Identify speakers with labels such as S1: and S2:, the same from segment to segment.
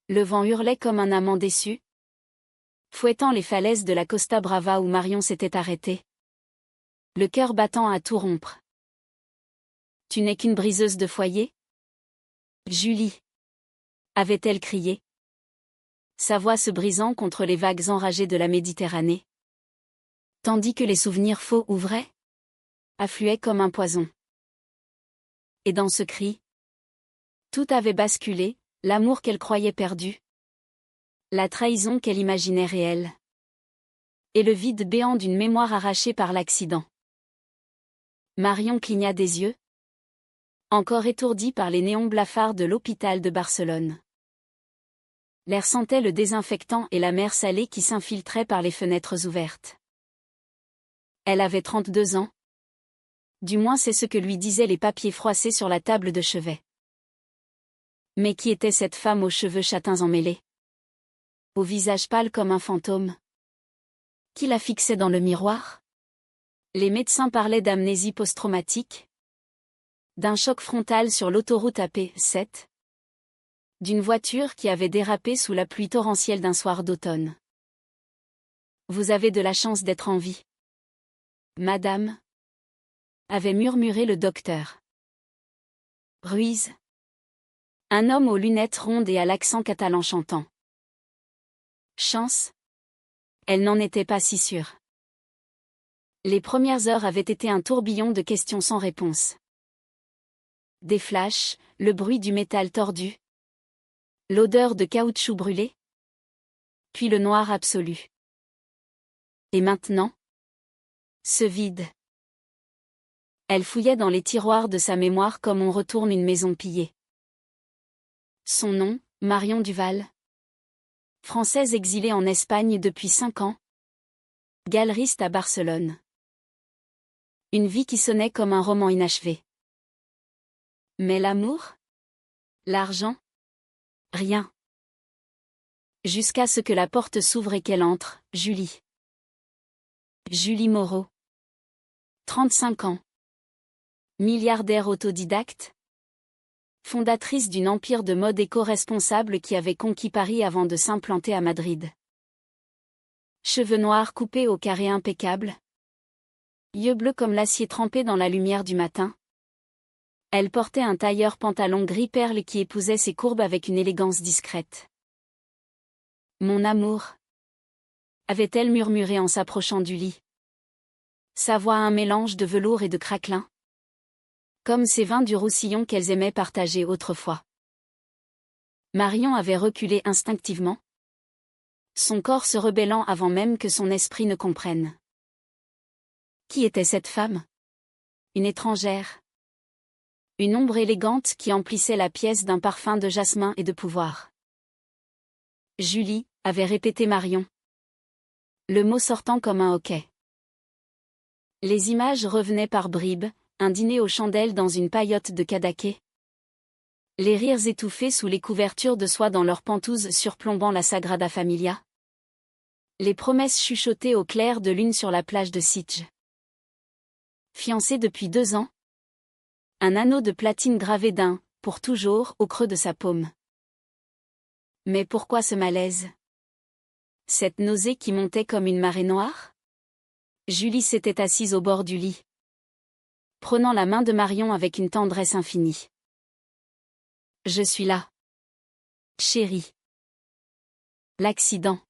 S1: Le vent hurlait comme un amant déçu, fouettant les falaises de la Costa Brava où Marion s'était arrêtée. Le cœur battant à tout rompre. « Tu n'es qu'une briseuse de foyer ? Julie !» avait-elle crié, sa voix se brisant contre les vagues enragées de la Méditerranée. Tandis que les souvenirs faux ou vrais affluaient comme un poison. Et dans ce cri, tout avait basculé, l'amour qu'elle croyait perdu, la trahison qu'elle imaginait réelle, et le vide béant d'une mémoire arrachée par l'accident. Marion cligna des yeux, encore étourdie par les néons blafards de l'hôpital de Barcelone. L'air sentait le désinfectant et la mer salée qui s'infiltrait par les fenêtres ouvertes. Elle avait 32 ans. Du moins c'est ce que lui disaient les papiers froissés sur la table de chevet. Mais qui était cette femme aux cheveux châtains emmêlés, au visage pâle comme un fantôme? Qui la fixait dans le miroir? Les médecins parlaient d'amnésie post-traumatique, d'un choc frontal sur l'autoroute AP7, d'une voiture qui avait dérapé sous la pluie torrentielle d'un soir d'automne. Vous avez de la chance d'être en vie, madame, avait murmuré le docteur. Ruiz. Un homme aux lunettes rondes et à l'accent catalan chantant. Chance? Elle n'en était pas si sûre. Les premières heures avaient été un tourbillon de questions sans réponse. Des flashs, le bruit du métal tordu, l'odeur de caoutchouc brûlé, puis le noir absolu. Et maintenant? Ce vide. Elle fouillait dans les tiroirs de sa mémoire comme on retourne une maison pillée. Son nom, Marion Duval. Française exilée en Espagne depuis 5 ans. Galeriste à Barcelone. Une vie qui sonnait comme un roman inachevé. Mais l'amour? L'argent? Rien. Jusqu'à ce que la porte s'ouvre et qu'elle entre, Julie. Julie Moreau. 35 ans. Milliardaire autodidacte. Fondatrice d'une empire de mode éco-responsable qui avait conquis Paris avant de s'implanter à Madrid. Cheveux noirs coupés au carré impeccable. Yeux bleus comme l'acier trempé dans la lumière du matin. Elle portait un tailleur pantalon gris perle qui épousait ses courbes avec une élégance discrète. Mon amour, avait-elle murmuré en s'approchant du lit. Sa voix un mélange de velours et de craquelin. Comme ces vins du Roussillon qu'elles aimaient partager autrefois. Marion avait reculé instinctivement, son corps se rebellant avant même que son esprit ne comprenne. Qui était cette femme? Une étrangère. Une ombre élégante qui emplissait la pièce d'un parfum de jasmin et de pouvoir. Julie, avait répété Marion. Le mot sortant comme un hoquet. Les images revenaient par bribes, un dîner aux chandelles dans une paillote de Cadaqués. Les rires étouffés sous les couvertures de soie dans leurs pentouses surplombant la Sagrada Familia. Les promesses chuchotées au clair de lune sur la plage de Sitges. Fiancée depuis 2 ans. Un anneau de platine gravé d'un, pour toujours, au creux de sa paume. Mais pourquoi ce malaise? Cette nausée qui montait comme une marée noire? Julie s'était assise au bord du lit, prenant la main de Marion avec une tendresse infinie. Je suis là. Chérie. L'accident.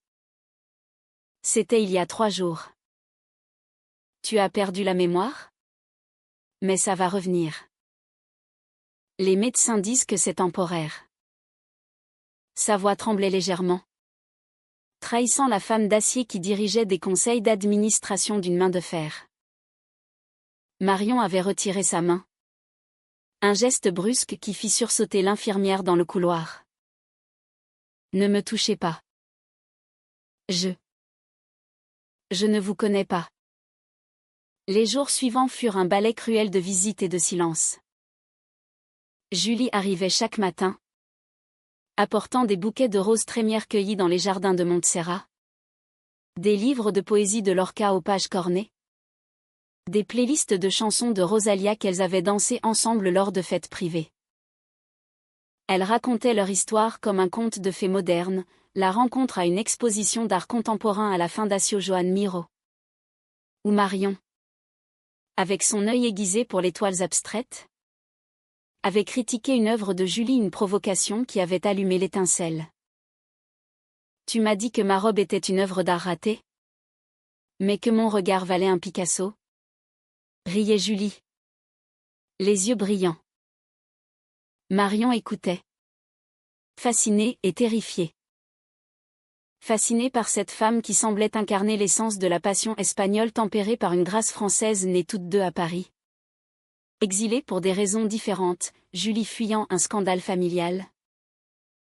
S1: C'était il y a 3 jours. Tu as perdu la mémoire? Mais ça va revenir. Les médecins disent que c'est temporaire. Sa voix tremblait légèrement, trahissant la femme d'acier qui dirigeait des conseils d'administration d'une main de fer. Marion avait retiré sa main. Un geste brusque qui fit sursauter l'infirmière dans le couloir. Ne me touchez pas. Je ne vous connais pas. Les jours suivants furent un ballet cruel de visites et de silence. Julie arrivait chaque matin, apportant des bouquets de roses trémières cueillies dans les jardins de Montserrat, des livres de poésie de Lorca aux pages cornées, des playlists de chansons de Rosalia qu'elles avaient dansées ensemble lors de fêtes privées. Elle racontait leur histoire comme un conte de fées moderne, la rencontre à une exposition d'art contemporain à la Fundació Joan Miró. Ou Marion, avec son œil aiguisé pour les toiles abstraites, avait critiqué une œuvre de Julie, une provocation qui avait allumé l'étincelle. Tu m'as dit que ma robe était une œuvre d'art ratée, mais que mon regard valait un Picasso, riait Julie, les yeux brillants. Marion écoutait, fascinée et terrifiée. Fascinée par cette femme qui semblait incarner l'essence de la passion espagnole tempérée par une grâce française née toutes deux à Paris. Exilée pour des raisons différentes, Julie fuyant un scandale familial.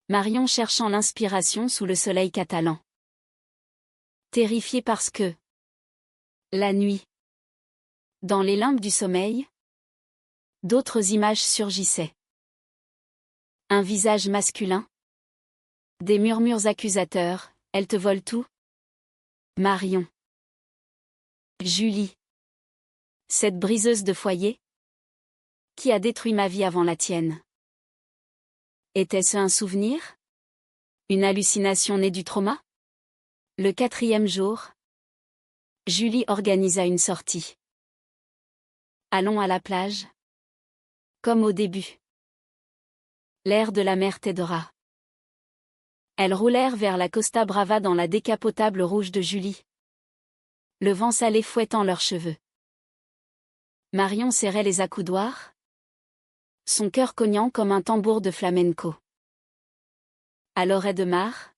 S1: Marion cherchant l'inspiration sous le soleil catalan. Terrifiée parce que, la nuit, dans les limbes du sommeil, d'autres images surgissaient. Un visage masculin. Des murmures accusateurs, elle te vole tout. Marion. Julie. Cette briseuse de foyer. Qui a détruit ma vie avant la tienne? Était-ce un souvenir? Une hallucination née du trauma? Le 4e jour, Julie organisa une sortie. Allons à la plage. Comme au début. L'air de la mer t'aidera. Elles roulèrent vers la Costa Brava dans la décapotable rouge de Julie. Le vent salé fouettant leurs cheveux. Marion serrait les accoudoirs. Son cœur cognant comme un tambour de flamenco. À l'orée de mar,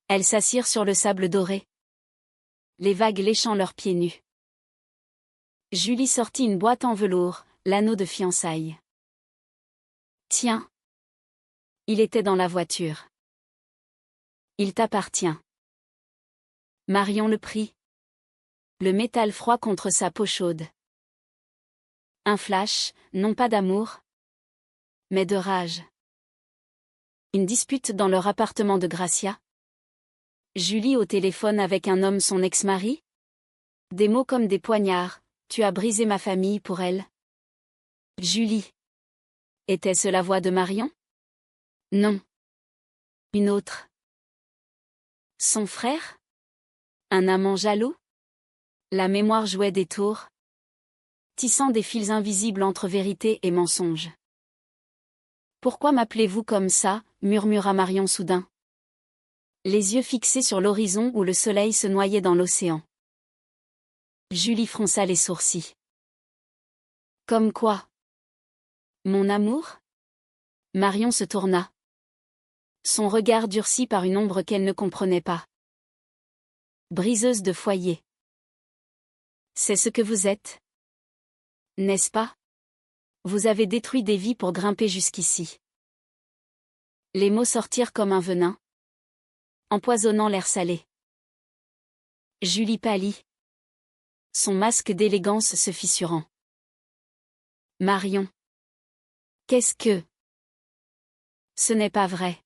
S1: elles s'assirent sur le sable doré. Les vagues léchant leurs pieds nus. Julie sortit une boîte en velours, l'anneau de fiançailles. Tiens. Il était dans la voiture. Il t'appartient. Marion le prit. Le métal froid contre sa peau chaude. Un flash, non pas d'amour, mais de rage. Une dispute dans leur appartement de Gracia. Julie au téléphone avec un homme, son ex-mari. Des mots comme des poignards, tu as brisé ma famille pour elle. Julie. Était-ce la voix de Marion? Non. Une autre. Son frère? Un amant jaloux? La mémoire jouait des tours, tissant des fils invisibles entre vérité et mensonge. Pourquoi m'appelez-vous comme ça? Murmura Marion soudain. Les yeux fixés sur l'horizon où le soleil se noyait dans l'océan. Julie fronça les sourcils. Comme quoi? Mon amour? Marion se tourna. Son regard durci par une ombre qu'elle ne comprenait pas. Briseuse de foyer. C'est ce que vous êtes? N'est-ce pas? Vous avez détruit des vies pour grimper jusqu'ici. Les mots sortirent comme un venin, empoisonnant l'air salé. Julie pâlit. Son masque d'élégance se fissurant. Marion. Qu'est-ce que... Ce n'est pas vrai.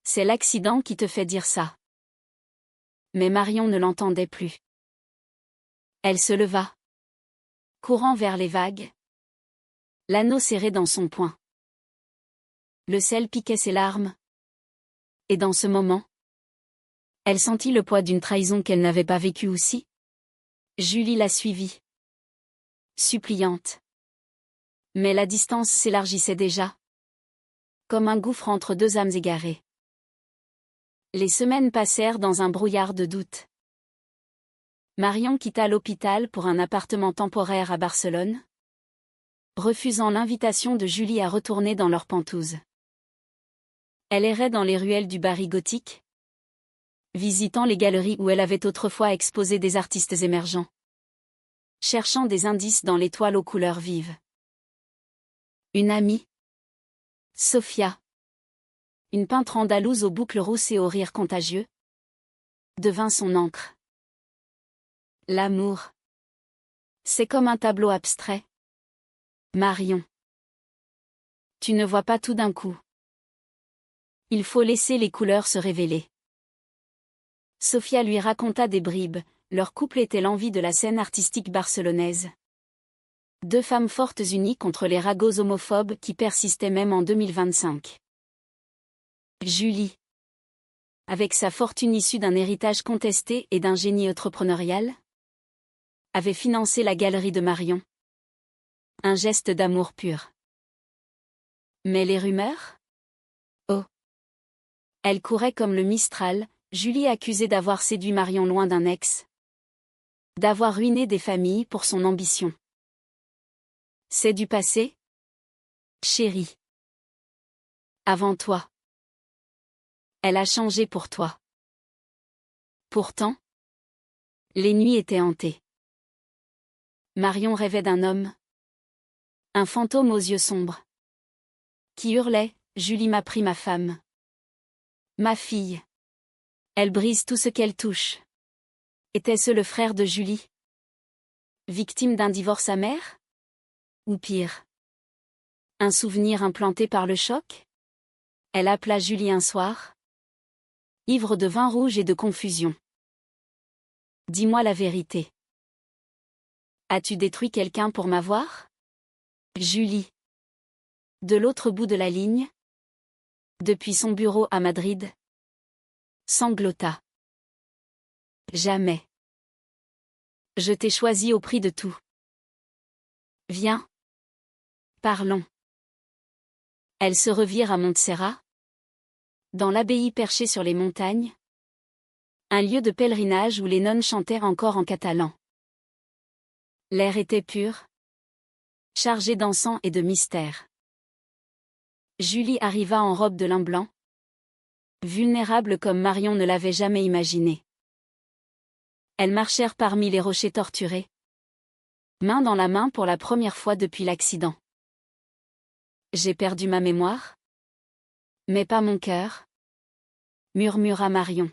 S1: C'est l'accident qui te fait dire ça. Mais Marion ne l'entendait plus. Elle se leva. Courant vers les vagues. L'anneau serré dans son poing. Le sel piquait ses larmes. Et dans ce moment, elle sentit le poids d'une trahison qu'elle n'avait pas vécue aussi. Julie la suivit. Suppliante. Mais la distance s'élargissait déjà. Comme un gouffre entre deux âmes égarées. Les semaines passèrent dans un brouillard de doute. Marion quitta l'hôpital pour un appartement temporaire à Barcelone, refusant l'invitation de Julie à retourner dans leur pentouse. Elle errait dans les ruelles du Bari gothique, visitant les galeries où elle avait autrefois exposé des artistes émergents, cherchant des indices dans les toiles aux couleurs vives. Une amie, Sofia, une peintre andalouse aux boucles rousses et au rire contagieux, devint son encre. L'amour. C'est comme un tableau abstrait. Marion. Tu ne vois pas tout d'un coup. Il faut laisser les couleurs se révéler. Sofia lui raconta des bribes, leur couple était l'envie de la scène artistique barcelonaise. Deux femmes fortes unies contre les ragots homophobes qui persistaient même en 2025. Julie. Avec sa fortune issue d'un héritage contesté et d'un génie entrepreneurial, avait financé la galerie de Marion. Un geste d'amour pur. Mais les rumeurs? Oh. Elle courait comme le Mistral, Julie accusée d'avoir séduit Marion loin d'un ex. D'avoir ruiné des familles pour son ambition. C'est du passé? Chérie. Avant toi. Elle a changé pour toi. Pourtant, les nuits étaient hantées. Marion rêvait d'un homme. Un fantôme aux yeux sombres. Qui hurlait, Julie m'a pris ma femme. Ma fille. Elle brise tout ce qu'elle touche. Était-ce le frère de Julie? Victime d'un divorce amer? Ou pire? Un souvenir implanté par le choc? Elle appela Julie un soir. Ivre de vin rouge et de confusion. Dis-moi la vérité. As-tu détruit quelqu'un pour m'avoir? Julie. De l'autre bout de la ligne? Depuis son bureau à Madrid? Sanglota. Jamais. Je t'ai choisi au prix de tout. Viens. Parlons. Elle se revire à Montserrat. Dans l'abbaye perchée sur les montagnes. Un lieu de pèlerinage où les nonnes chantaient encore en catalan. L'air était pur. Chargé d'encens et de mystère. Julie arriva en robe de lin blanc. Vulnérable comme Marion ne l'avait jamais imaginé. Elles marchèrent parmi les rochers torturés. Main dans la main pour la première fois depuis l'accident. J'ai perdu ma mémoire? Mais pas mon cœur? Murmura Marion.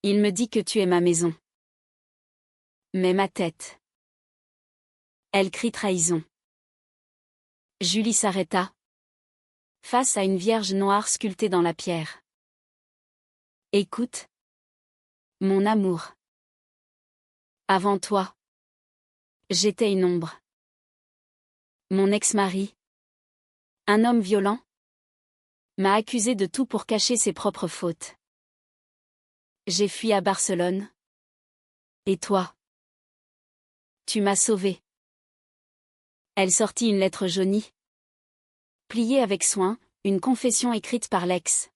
S1: Il me dit que tu es ma maison. Mais ma tête. Elle crie trahison. Julie s'arrêta. Face à une vierge noire sculptée dans la pierre. Écoute. Mon amour. Avant toi. J'étais une ombre. Mon ex-mari. Un homme violent. M'a accusé de tout pour cacher ses propres fautes. J'ai fui à Barcelone. Et toi? Tu m'as sauvée. Elle sortit une lettre jaunie. Pliée avec soin, une confession écrite par l'ex.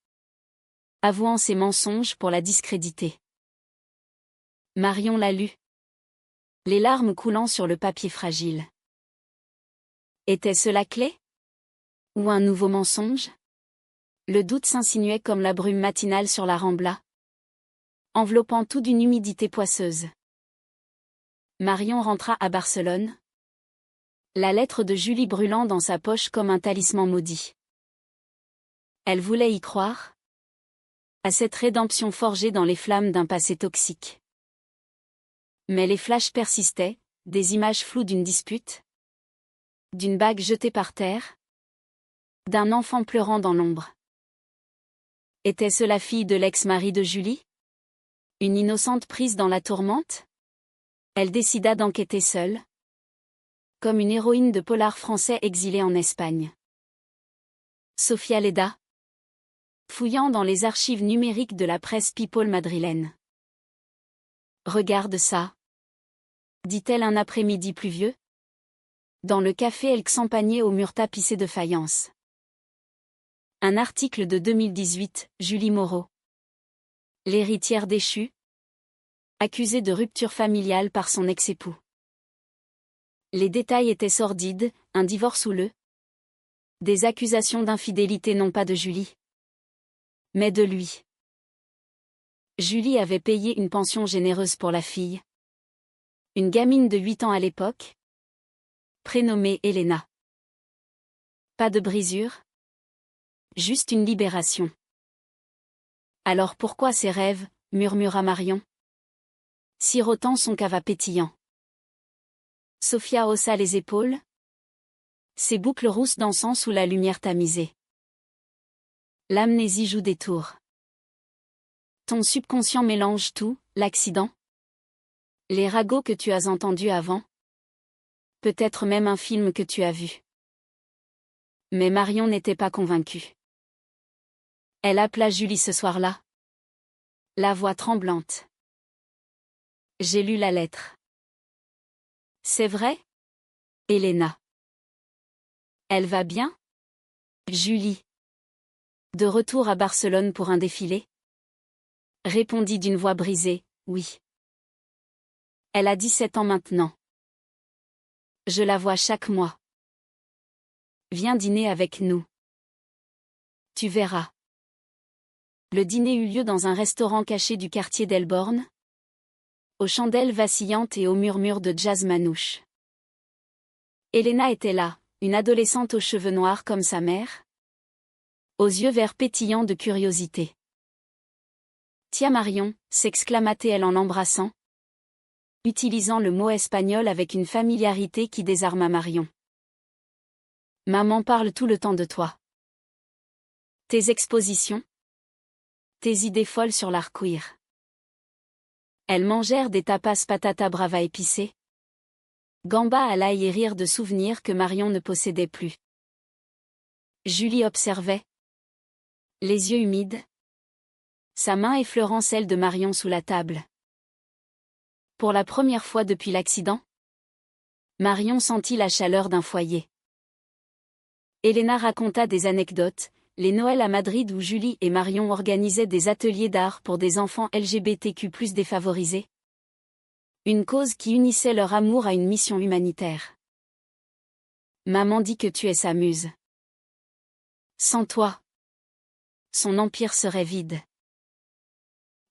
S1: Avouant ses mensonges pour la discréditer. Marion la lut. Les larmes coulant sur le papier fragile. Était-ce la clé? Ou un nouveau mensonge? Le doute s'insinuait comme la brume matinale sur la Rambla. Enveloppant tout d'une humidité poisseuse. Marion rentra à Barcelone. La lettre de Julie brûlant dans sa poche comme un talisman maudit. Elle voulait y croire. À cette rédemption forgée dans les flammes d'un passé toxique. Mais les flashs persistaient, des images floues d'une dispute. D'une bague jetée par terre. D'un enfant pleurant dans l'ombre. Était-ce la fille de l'ex-mari de Julie? Une innocente prise dans la tourmente? Elle décida d'enquêter seule. Comme une héroïne de polar français exilée en Espagne. Sofia Leda. Fouillant dans les archives numériques de la presse people madrilène. Regarde ça. Dit-elle un après-midi pluvieux. Dans le café El Xampanier au mur tapissé de faïence. Un article de 2018, Julie Moreau. L'héritière déchue. Accusée de rupture familiale par son ex-époux. Les détails étaient sordides, un divorce houleux. Des accusations d'infidélité non pas de Julie. Mais de lui. Julie avait payé une pension généreuse pour la fille. Une gamine de 8 ans à l'époque. Prénommée Elena. Pas de brisure. Juste une libération. Alors pourquoi ces rêves, murmura Marion. Sirotant son cava pétillant. Sofia haussa les épaules. Ses boucles rousses d'encens sous la lumière tamisée. L'amnésie joue des tours. Ton subconscient mélange tout, l'accident. Les ragots que tu as entendus avant. Peut-être même un film que tu as vu. Mais Marion n'était pas convaincue. Elle appela Julie ce soir-là. La voix tremblante. J'ai lu la lettre. C'est vrai? Elena. Elle va bien? Julie. De retour à Barcelone pour un défilé? Répondit d'une voix brisée, oui. Elle a 17 ans maintenant. Je la vois chaque mois. Viens dîner avec nous. Tu verras. Le dîner eut lieu dans un restaurant caché du quartier d'Elborn, aux chandelles vacillantes et aux murmures de jazz manouche. Elena était là, une adolescente aux cheveux noirs comme sa mère, aux yeux verts pétillants de curiosité. Tiens Marion, s'exclama-t-elle en l'embrassant, utilisant le mot espagnol avec une familiarité qui désarma Marion. Maman parle tout le temps de toi. Tes expositions? Tes idées folles sur l'art queer. Elles mangèrent des tapas patata brava épicées, gambas à l'ail et rire de souvenirs que Marion ne possédait plus. Julie observait, les yeux humides, sa main effleurant celle de Marion sous la table. Pour la première fois depuis l'accident, Marion sentit la chaleur d'un foyer. Elena raconta des anecdotes, les Noëls à Madrid où Julie et Marion organisaient des ateliers d'art pour des enfants LGBTQ+ défavorisés. Une cause qui unissait leur amour à une mission humanitaire. Maman dit que tu es sa muse. Sans toi, son empire serait vide.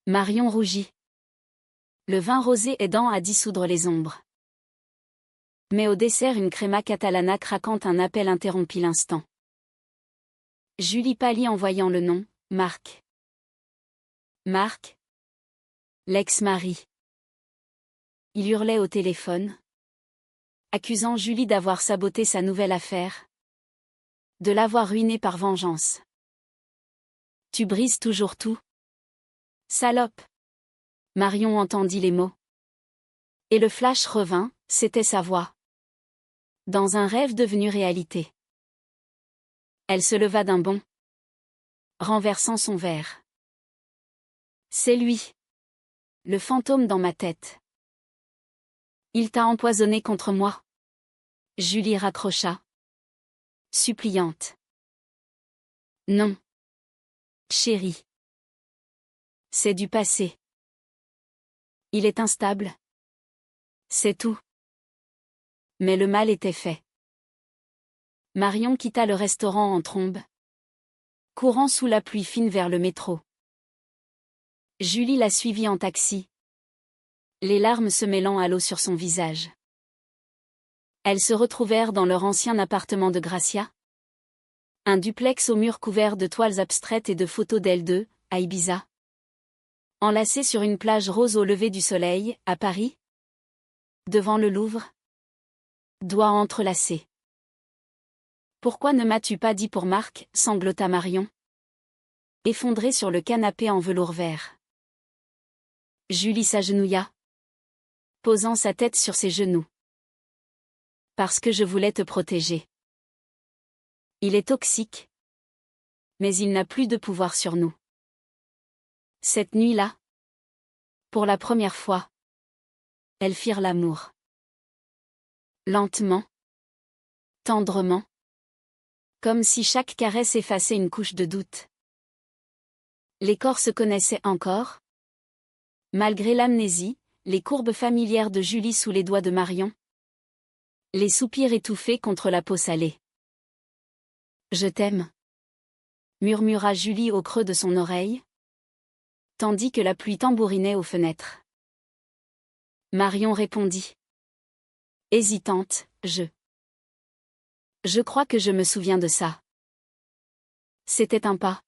S1: Marion rougit. Le vin rosé aidant à dissoudre les ombres. Mais au dessert une crema catalana craquant un appel interrompit l'instant. Julie pâlit en voyant le nom, Marc. Marc? L'ex-mari. Il hurlait au téléphone, accusant Julie d'avoir saboté sa nouvelle affaire, de l'avoir ruinée par vengeance. Tu brises toujours tout. Salope. Marion entendit les mots. Et le flash revint, c'était sa voix. Dans un rêve devenu réalité. Elle se leva d'un bond, renversant son verre. C'est lui. Le fantôme dans ma tête. Il t'a empoisonné contre moi. Julie raccrocha. Suppliante. Non. Chérie. C'est du passé. Il est instable. C'est tout. Mais le mal était fait. Marion quitta le restaurant en trombe, courant sous la pluie fine vers le métro. Julie la suivit en taxi, les larmes se mêlant à l'eau sur son visage. Elles se retrouvèrent dans leur ancien appartement de Gracia. Un duplex aux murs couverts de toiles abstraites et de photos d'elles deux, à Ibiza. Enlacées sur une plage rose au lever du soleil, à Paris. Devant le Louvre. Doigts entrelacés. Pourquoi ne m'as-tu pas dit pour Marc, sanglota Marion. Effondrée sur le canapé en velours vert. Julie s'agenouilla, posant sa tête sur ses genoux. Parce que je voulais te protéger. Il est toxique. Mais il n'a plus de pouvoir sur nous. Cette nuit-là, pour la première fois, elles firent l'amour. Lentement, tendrement, comme si chaque caresse effaçait une couche de doute. Les corps se connaissaient encore. Malgré l'amnésie, les courbes familières de Julie sous les doigts de Marion. Les soupirs étouffés contre la peau salée. Je t'aime, murmura Julie au creux de son oreille, tandis que la pluie tambourinait aux fenêtres. Marion répondit. Hésitante, Je crois que je me souviens de ça. C'était un pas.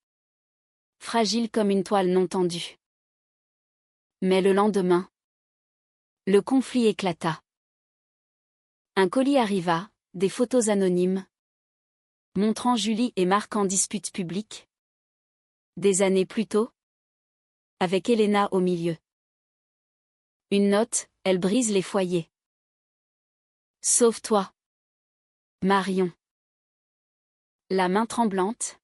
S1: Fragile comme une toile non tendue. Mais le lendemain, le conflit éclata. Un colis arriva, des photos anonymes, montrant Julie et Marc en dispute publique. Des années plus tôt, avec Elena au milieu. Une note, elle brise les foyers. Sauve-toi. Marion. La main tremblante.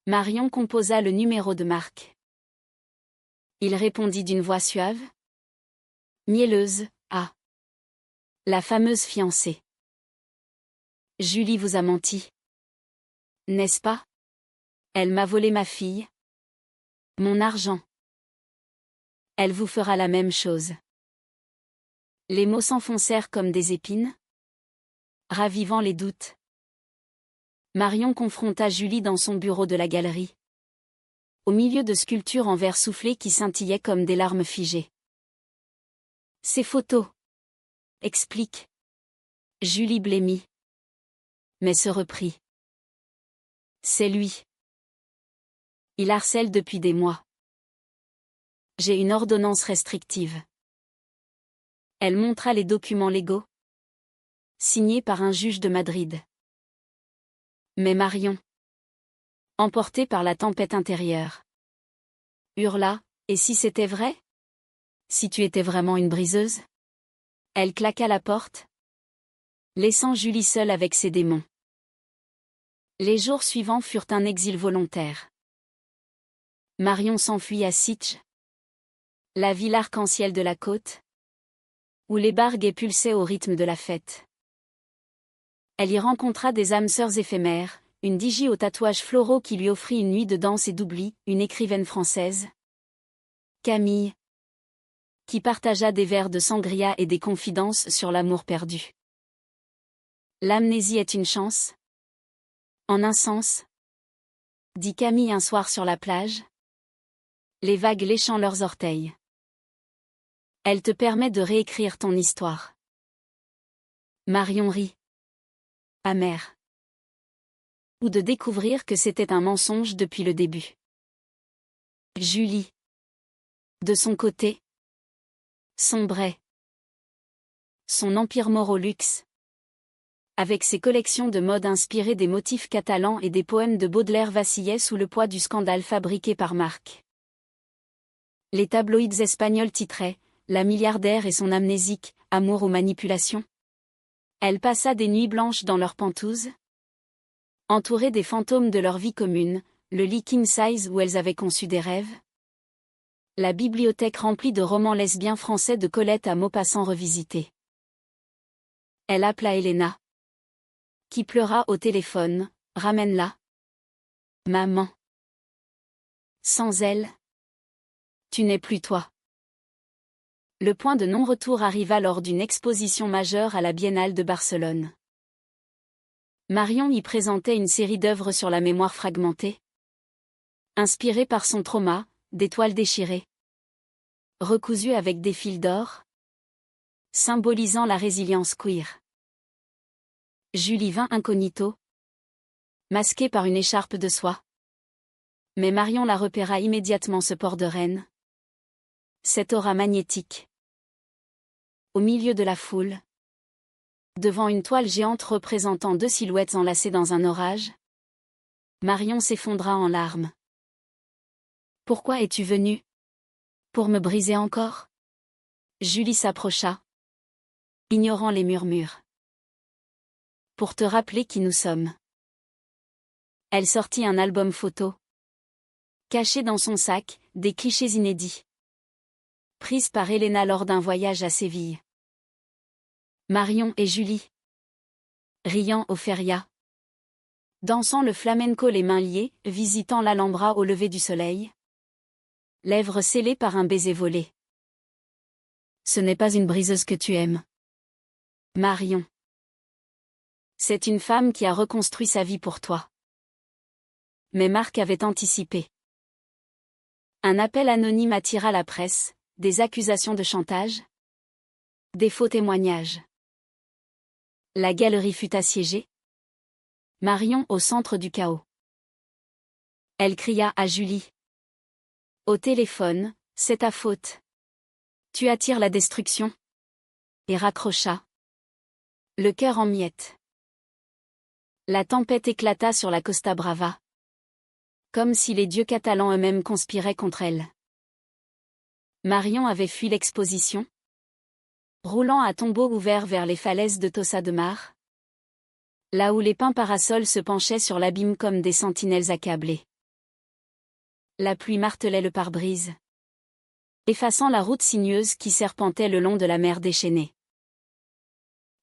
S1: Marion composa le numéro de Marc. Il répondit d'une voix suave. Mielleuse, ah. La fameuse fiancée. Julie vous a menti. N'est-ce pas? Elle m'a volé ma fille. Mon argent. Elle vous fera la même chose. Les mots s'enfoncèrent comme des épines, ravivant les doutes. Marion confronta Julie dans son bureau de la galerie. Au milieu de sculptures en verre soufflé qui scintillaient comme des larmes figées. Ces photos. Explique. Julie blêmit. Mais se reprit. C'est lui. Il harcèle depuis des mois. J'ai une ordonnance restrictive. Elle montra les documents légaux, signés par un juge de Madrid. Mais Marion, emportée par la tempête intérieure, hurla, et si c'était vrai? Si tu étais vraiment une briseuse? Elle claqua la porte, laissant Julie seule avec ses démons. Les jours suivants furent un exil volontaire. Marion s'enfuit à Sitges, la ville arc-en-ciel de la côte, où les bargues pulsaient au rythme de la fête. Elle y rencontra des âmes sœurs éphémères, une DJ aux tatouages floraux qui lui offrit une nuit de danse et d'oubli, une écrivaine française, Camille, qui partagea des verres de sangria et des confidences sur l'amour perdu. L'amnésie est une chance? En un sens, dit Camille un soir sur la plage, les vagues léchant leurs orteils. Elle te permet de réécrire ton histoire. Marion rit. Amère. Ou de découvrir que c'était un mensonge depuis le début. Julie. De son côté, sombrait. Son empire mort au luxe. Avec ses collections de mode inspirées des motifs catalans et des poèmes de Baudelaire vacillaient sous le poids du scandale fabriqué par Marc. Les tabloïds espagnols titraient « La milliardaire et son amnésique, amour ou manipulation ». Elle passa des nuits blanches dans leurs pentouses, entourées des fantômes de leur vie commune, le lit king size où elles avaient conçu des rêves. La bibliothèque remplie de romans lesbiens français de Colette à Maupassant revisités. Elle appela Elena, qui pleura au téléphone, « Ramène-la. Maman. Sans elle, tu n'es plus toi. » Le point de non-retour arriva lors d'une exposition majeure à la Biennale de Barcelone. Marion y présentait une série d'œuvres sur la mémoire fragmentée. Inspirée par son trauma, des toiles déchirées, recousues avec des fils d'or, symbolisant la résilience queer. Julie vint incognito, masquée par une écharpe de soie. Mais Marion la repéra immédiatement ce port de reine. Cette aura magnétique. Au milieu de la foule, devant une toile géante représentant deux silhouettes enlacées dans un orage, Marion s'effondra en larmes. « Pourquoi es-tu venue? Pour me briser encore ?» Julie s'approcha, ignorant les murmures. « Pour te rappeler qui nous sommes. » Elle sortit un album photo. Caché dans son sac, des clichés inédits. Prise par Elena lors d'un voyage à Séville. Marion et Julie. Riant au feria. Dansant le flamenco les mains liées, visitant l'Alhambra au lever du soleil. Lèvres scellées par un baiser volé. Ce n'est pas une briseuse que tu aimes. Marion. C'est une femme qui a reconstruit sa vie pour toi. Mais Marc avait anticipé. Un appel anonyme attira la presse, des accusations de chantage, des faux témoignages. La galerie fut assiégée. Marion au centre du chaos. Elle cria à Julie. Au téléphone, c'est ta faute. Tu attires la destruction. Et raccrocha. Le cœur en miettes. La tempête éclata sur la Costa Brava. Comme si les dieux catalans eux-mêmes conspiraient contre elle. Marion avait fui l'exposition. roulant à tombeau ouvert vers les falaises de Tossa de Mar, là où les pins parasols se penchaient sur l'abîme comme des sentinelles accablées. La pluie martelait le pare-brise, effaçant la route sinueuse qui serpentait le long de la mer déchaînée.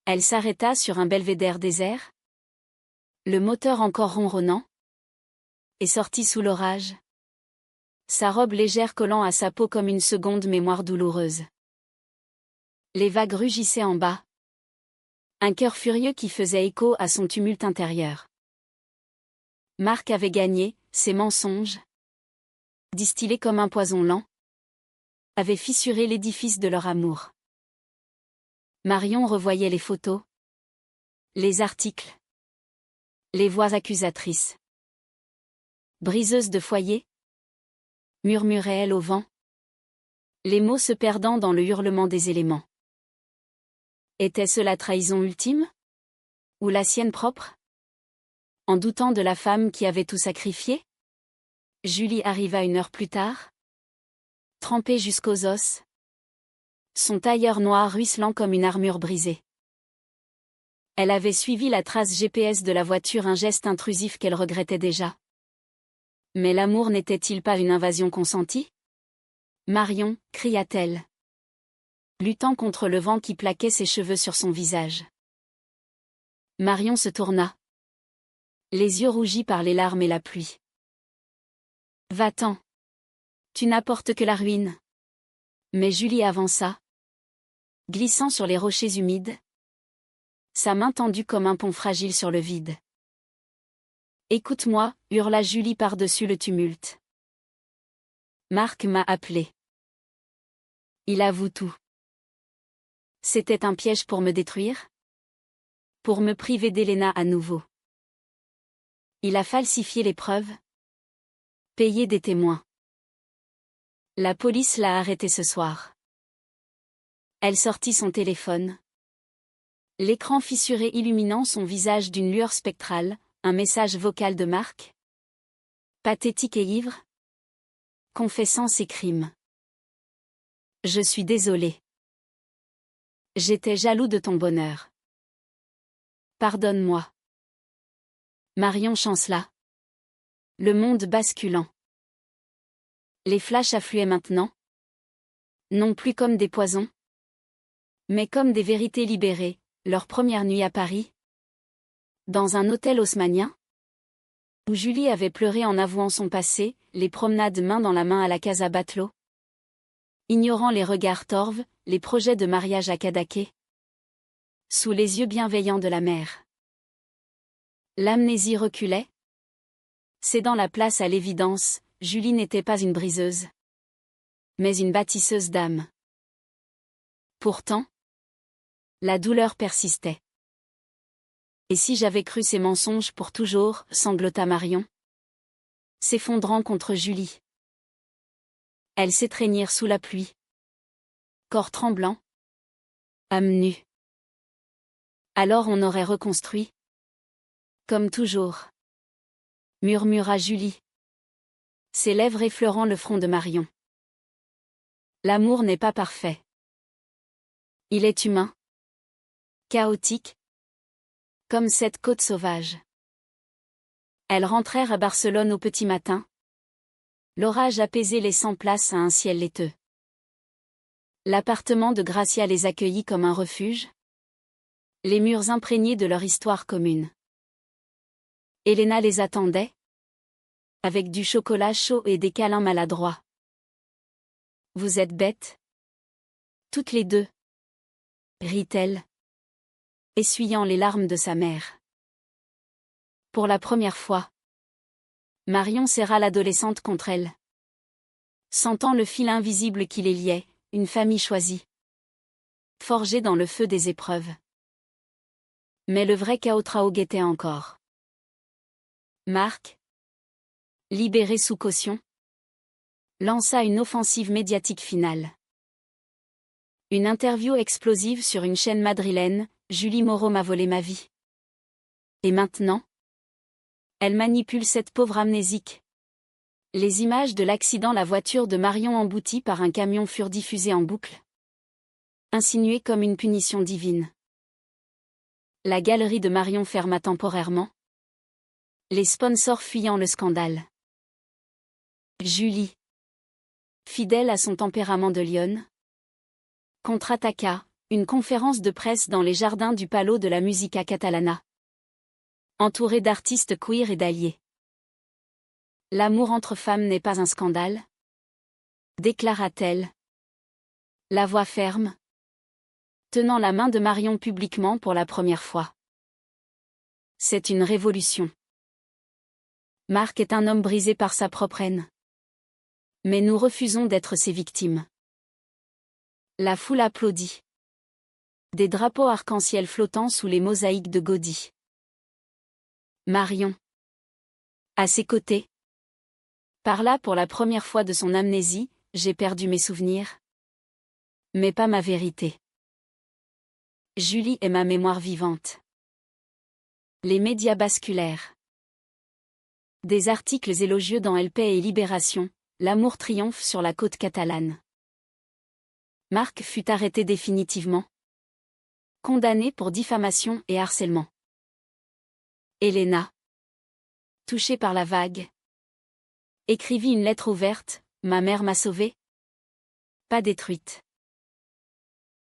S1: Elle s'arrêta sur un belvédère désert, le moteur encore ronronnant, et sortit sous l'orage, sa robe légère collant à sa peau comme une seconde mémoire douloureuse. Les vagues rugissaient en bas, un cœur furieux qui faisait écho à son tumulte intérieur. Marc avait gagné, ses mensonges, distillés comme un poison lent, avaient fissuré l'édifice de leur amour. Marion revoyait les photos, les articles, les voix accusatrices. Briseuse de foyer, murmurait-elle au vent, les mots se perdant dans le hurlement des éléments. Était-ce la trahison ultime? Ou la sienne propre? En doutant de la femme qui avait tout sacrifié? Julie arriva 1 heure plus tard, trempée jusqu'aux os, son tailleur noir ruisselant comme une armure brisée. Elle avait suivi la trace GPS de la voiture, un geste intrusif qu'elle regrettait déjà. Mais l'amour n'était-il pas une invasion consentie? Marion, cria-t-elle, luttant contre le vent qui plaquait ses cheveux sur son visage. Marion se tourna, les yeux rougis par les larmes et la pluie. Va-t'en. Tu n'apportes que la ruine. Mais Julie avança, glissant sur les rochers humides, sa main tendue comme un pont fragile sur le vide. Écoute-moi, hurla Julie par-dessus le tumulte. Marc m'a appelé. Il avoue tout. C'était un piège pour me détruire? Pour me priver d'Elena à nouveau. Il a falsifié les preuves? Payé des témoins. La police l'a arrêté ce soir. Elle sortit son téléphone. L'écran fissuré illuminant son visage d'une lueur spectrale, un message vocal de Marc. Pathétique et ivre. Confessant ses crimes. Je suis désolé. J'étais jaloux de ton bonheur. Pardonne-moi. Marion chancela. Le monde basculant. Les flashs affluaient maintenant. Non plus comme des poisons, mais comme des vérités libérées, leur première nuit à Paris. Dans un hôtel haussmannien, où Julie avait pleuré en avouant son passé, les promenades main dans la main à la Casa Batlló. Ignorant les regards torves, les projets de mariage à Cadaqués. Sous les yeux bienveillants de la mère. L'amnésie reculait. Cédant la place à l'évidence, Julie n'était pas une briseuse, mais une bâtisseuse d'âme. Pourtant, la douleur persistait. Et si j'avais cru ces mensonges pour toujours, sanglota Marion, s'effondrant contre Julie. Elles s'étreignirent sous la pluie. Corps tremblant. Âme nue. Alors on aurait reconstruit. Comme toujours. Murmura Julie. Ses lèvres effleurant le front de Marion. L'amour n'est pas parfait. Il est humain. Chaotique. Comme cette côte sauvage. Elles rentrèrent à Barcelone au petit matin. L'orage apaisé laissant place à un ciel laiteux. L'appartement de Gracia les accueillit comme un refuge. Les murs imprégnés de leur histoire commune. Elena les attendait. Avec du chocolat chaud et des câlins maladroits. Vous êtes bêtes? Toutes les deux. Rit-elle, essuyant les larmes de sa mère. Pour la première fois, Marion serra l'adolescente contre elle. Sentant le fil invisible qui les liait, une famille choisie. Forgée dans le feu des épreuves. Mais le vrai Cao guettait encore. Marc, libéré sous caution, lança une offensive médiatique finale. Une interview explosive sur une chaîne madrilène, Julie Moreau m'a volé ma vie. Et maintenant? Elle manipule cette pauvre amnésique. Les images de l'accident, la voiture de Marion emboutie par un camion furent diffusées en boucle. Insinué comme une punition divine. La galerie de Marion ferma temporairement. Les sponsors fuyant le scandale. Julie, fidèle à son tempérament de lionne, contre-attaqua, une conférence de presse dans les jardins du Palo de la Musica Catalana. Entourée d'artistes queer et d'alliés. L'amour entre femmes n'est pas un scandale, déclara-t-elle. La voix ferme, tenant la main de Marion publiquement pour la première fois. C'est une révolution. Marc est un homme brisé par sa propre haine. Mais nous refusons d'être ses victimes. La foule applaudit. Des drapeaux arc-en-ciel flottant sous les mosaïques de Gaudí. Marion, à ses côtés, parla pour la première fois de son amnésie. J'ai perdu mes souvenirs. Mais pas ma vérité. Julie est ma mémoire vivante. Les médias basculèrent. Des articles élogieux dans El País et Libération, l'amour triomphe sur la côte catalane. Marc fut arrêté définitivement. Condamné pour diffamation et harcèlement. Elena, touchée par la vague, écrivit une lettre ouverte. Ma mère m'a sauvée. Pas détruite.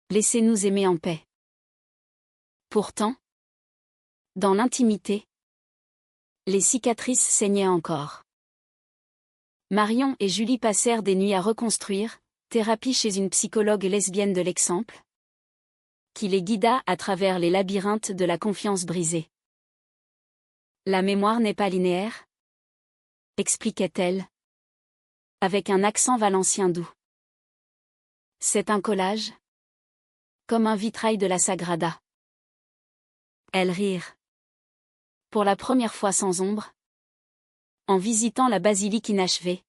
S1: Laissez-nous aimer en paix. Pourtant, dans l'intimité, les cicatrices saignaient encore. Marion et Julie passèrent des nuits à reconstruire, thérapie chez une psychologue lesbienne de l'Exemple, qui les guida à travers les labyrinthes de la confiance brisée. La mémoire n'est pas linéaire, expliquait-elle, avec un accent valencien doux. C'est un collage, comme un vitrail de la Sagrada. Elles rirent. Pour la première fois sans ombre, en visitant la basilique inachevée.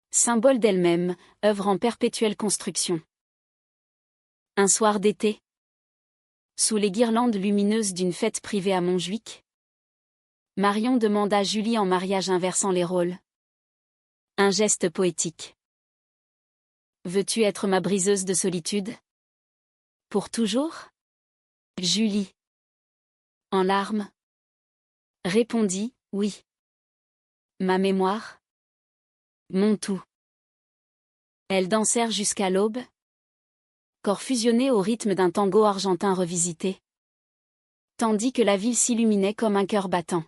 S1: Symbole d'elle-même, œuvre en perpétuelle construction. Un soir d'été, sous les guirlandes lumineuses d'une fête privée à Montjuic, Marion demanda Julie en mariage inversant les rôles. Un geste poétique. Veux-tu être ma briseuse de solitude? Pour toujours? Julie, en larmes, répondit, oui. Ma mémoire? Mon tout. Elles dansèrent jusqu'à l'aube, corps fusionnés au rythme d'un tango argentin revisité, tandis que la ville s'illuminait comme un cœur battant.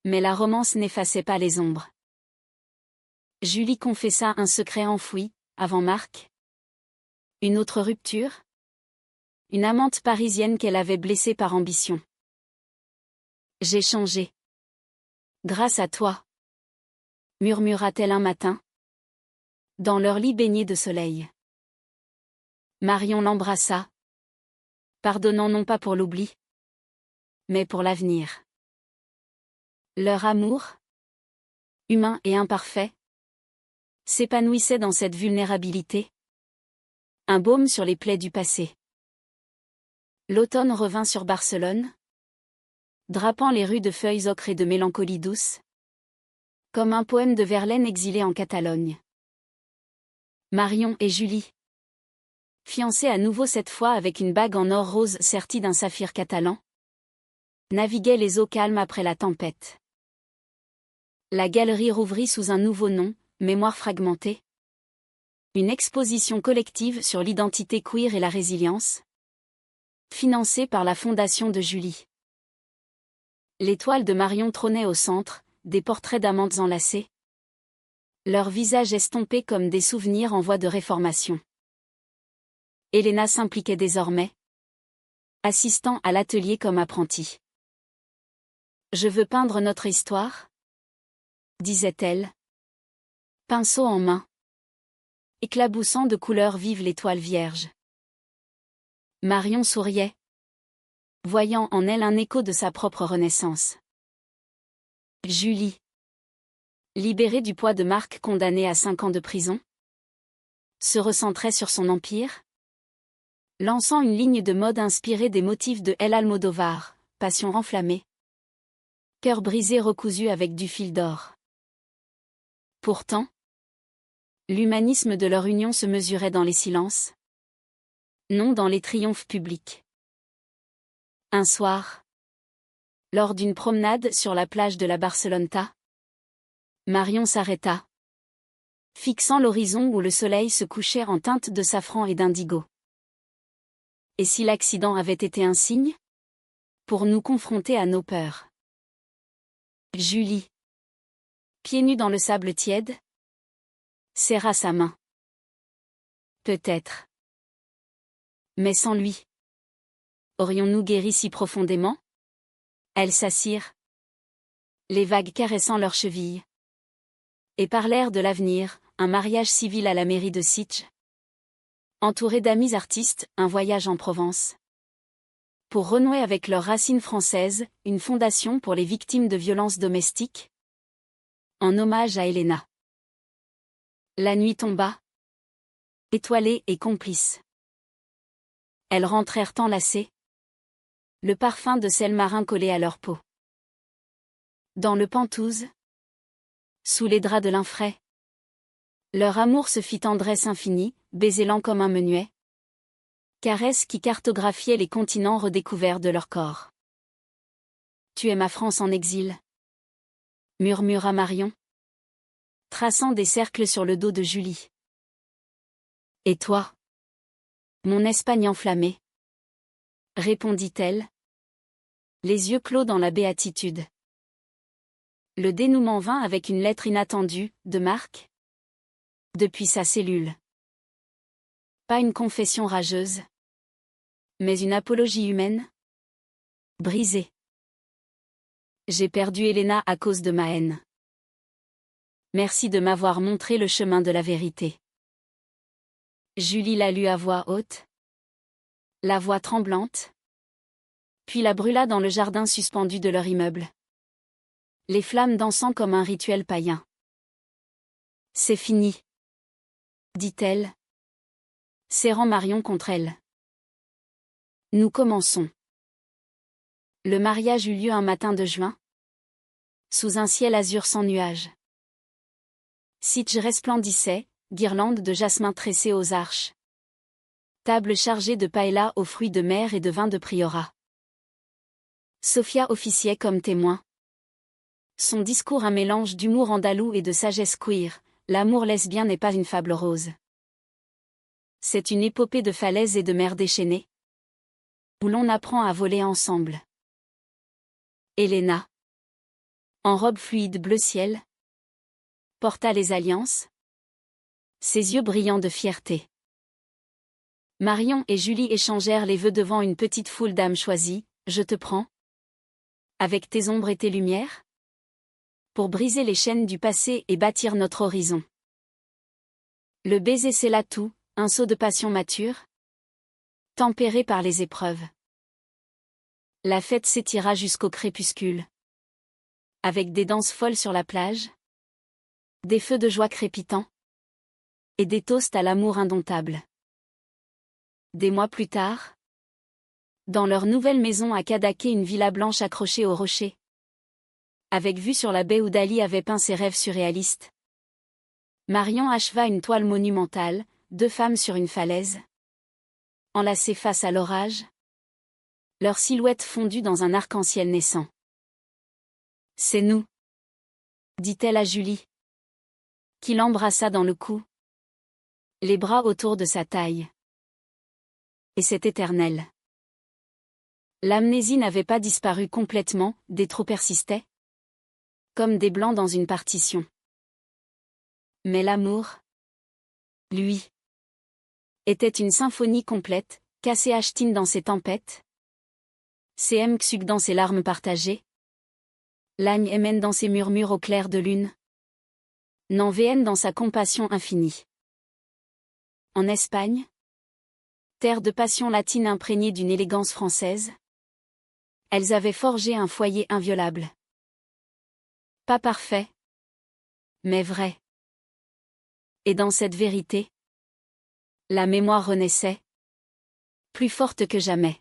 S1: Mais la romance n'effaçait pas les ombres. Julie confessa un secret enfoui, avant Marc. Une autre rupture? Une amante parisienne qu'elle avait blessée par ambition. J'ai changé. Grâce à toi, murmura-t-elle un matin, dans leur lit baigné de soleil. Marion l'embrassa, pardonnant non pas pour l'oubli, mais pour l'avenir. Leur amour, humain et imparfait, s'épanouissait dans cette vulnérabilité. Un baume sur les plaies du passé. L'automne revint sur Barcelone, drapant les rues de feuilles ocre et de mélancolie douce, comme un poème de Verlaine exilé en Catalogne. Marion et Julie, fiancées à nouveau cette fois avec une bague en or rose sertie d'un saphir catalan, naviguaient les eaux calmes après la tempête. La galerie rouvrit sous un nouveau nom, Mémoire fragmentée. Une exposition collective sur l'identité queer et la résilience, financée par la fondation de Julie. L'étoile de Marion trônait au centre, des portraits d'amantes enlacées. Leurs visages estompés comme des souvenirs en voie de réformation. Elena s'impliquait désormais, assistant à l'atelier comme apprentie. Je veux peindre notre histoire, disait-elle, pinceau en main, éclaboussant de couleurs vives l'étoile vierge. Marion souriait, voyant en elle un écho de sa propre renaissance. Julie, libérée du poids de Marc condamné à 5 ans de prison, se recentrait sur son empire, lançant une ligne de mode inspirée des motifs de El Almodóvar, passion enflammée, cœur brisé recousu avec du fil d'or. Pourtant, l'humanisme de leur union se mesurait dans les silences, Non dans les triomphes publics. Un soir, lors d'une promenade sur la plage de la Barceloneta, Marion s'arrêta, fixant l'horizon où le soleil se couchait en teintes de safran et d'indigo. Et si l'accident avait été un signe? Pour nous confronter à nos peurs. Julie, pieds nus dans le sable tiède, serra sa main. Peut-être. Mais sans lui. Aurions-nous guéri si profondément? Elles s'assirent, les vagues caressant leurs chevilles, et parlèrent de l'avenir, un mariage civil à la mairie de Sitges. Entourés d'amis artistes, un voyage en Provence. Pour renouer avec leurs racines françaises, une fondation pour les victimes de violences domestiques. En hommage à Elena. La nuit tomba. Étoilée et complice. Elles rentrèrent enlacées. Le parfum de sel marin collé à leur peau. Dans le Pentouze, sous les draps de lin frais, leur amour se fit tendresse infinie, baiser lent comme un menuet. Caresse qui cartographiait les continents redécouverts de leur corps. Tu es ma France en exil, murmura Marion, traçant des cercles sur le dos de Julie. Et toi? Mon Espagne enflammée, répondit-elle, les yeux clos dans la béatitude. Le dénouement vint avec une lettre inattendue, de Marc. Depuis sa cellule. Pas une confession rageuse. Mais une apologie humaine. Brisée. J'ai perdu Elena à cause de ma haine. Merci de m'avoir montré le chemin de la vérité. Julie la lut à voix haute. La voix tremblante. Puis la brûla dans le jardin suspendu de leur immeuble. Les flammes dansant comme un rituel païen. C'est fini, dit-elle, serrant Marion contre elle. Nous commençons. Le mariage eut lieu un matin de juin, sous un ciel azur sans nuages. Sitges resplendissait, guirlandes de jasmin tressées aux arches. Table chargée de paella aux fruits de mer et de vin de priorat. Sophia officiait comme témoin. Son discours un mélange d'humour andalou et de sagesse queer, l'amour lesbien n'est pas une fable rose. C'est une épopée de falaises et de mers déchaînées, où l'on apprend à voler ensemble. Elena, en robe fluide bleu ciel, porta les alliances, ses yeux brillants de fierté. Marion et Julie échangèrent les vœux devant une petite foule d'âmes choisies, je te prends, avec tes ombres et tes lumières, pour briser les chaînes du passé et bâtir notre horizon. Le baiser scella tout, un saut de passion mature, tempéré par les épreuves. La fête s'étira jusqu'au crépuscule. Avec des danses folles sur la plage, des feux de joie crépitants, et des toasts à l'amour indomptable. Des mois plus tard, dans leur nouvelle maison à Cadaqués, une villa blanche accrochée au rocher, avec vue sur la baie où Dali avait peint ses rêves surréalistes. Marion acheva une toile monumentale, deux femmes sur une falaise, enlacées face à l'orage, leurs silhouettes fondues dans un arc-en-ciel naissant. C'est nous, dit-elle à Julie, qui l'embrassa dans le cou, les bras autour de sa taille. Et c'est éternel. L'amnésie n'avait pas disparu complètement, des trous persistaient, comme des blancs dans une partition. Mais l'amour, lui, était une symphonie complète, cassé Ashtine dans ses tempêtes, CM Xug dans ses larmes partagées, Lagne Emen dans ses murmures au clair de lune, Nan VN dans sa compassion infinie. En Espagne, terre de passion latine imprégnée d'une élégance française, elles avaient forgé un foyer inviolable. Pas parfait, mais vrai. Et dans cette vérité, la mémoire renaissait, plus forte que jamais.